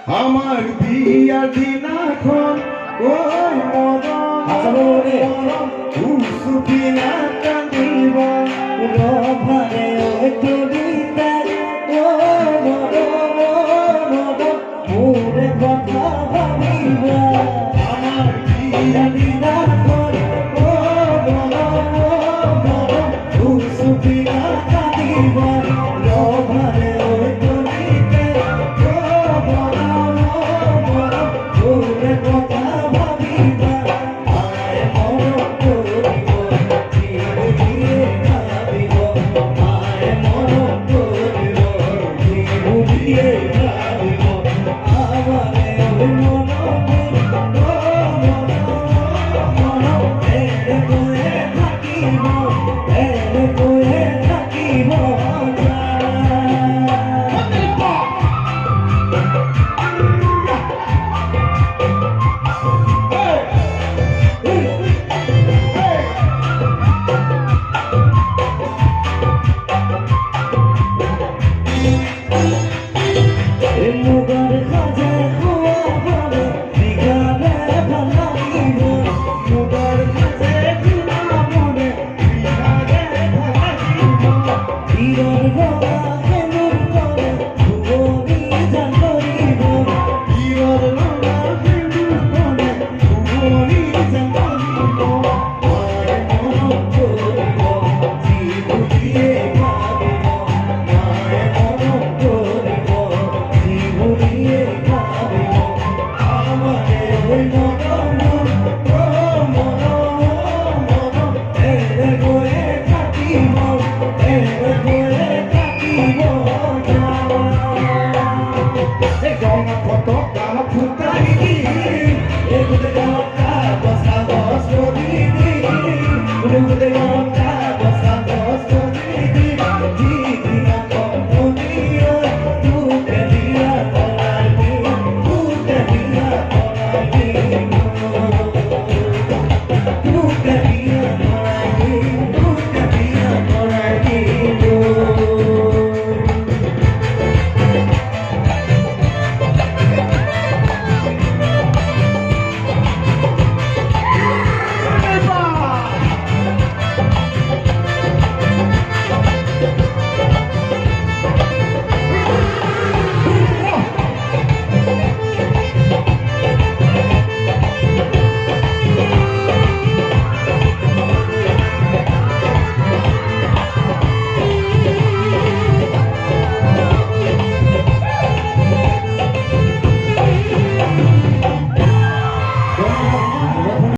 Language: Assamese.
আমার বিয়া দিনাখন ওই মরণ উসুপিনা কান্দিব রভারে ওই কবিতায় ও মোরে কথা ভাবিবা আমার বিয়া দিনাখন ও উসুপিনা কাঁদিব রভারে ওই কবিতায় ও মোরে কথা ভাবিবা আয় মরণ করিব জীব দিয়ে ভাবিব আয় মরণ করিব জীব দিয়ে ভাবিব আমারে ওই মন এরে কয়ে থাকিব এরে কয়ে থাকিব মুগর খাজে খোয়া বলে বিগালে ভালাইব মুগর খাজে খোয়া বলে বিগালে ভালাইব বীরর গলা হেনুর করে ভুবনি জান করিব বীরর গলা হেনুর করে ভুবনি জান করিব আয় মরণ করিব জীব দিয়ে ভাবিব আয় মরণ করিব জীব দিয়ে ভাবিব আমারে ওই মরণ এরে কয়ে থাকিব এরে কয়ে থাকিব গঙ্গা পতাকা ফুটাই এগুলো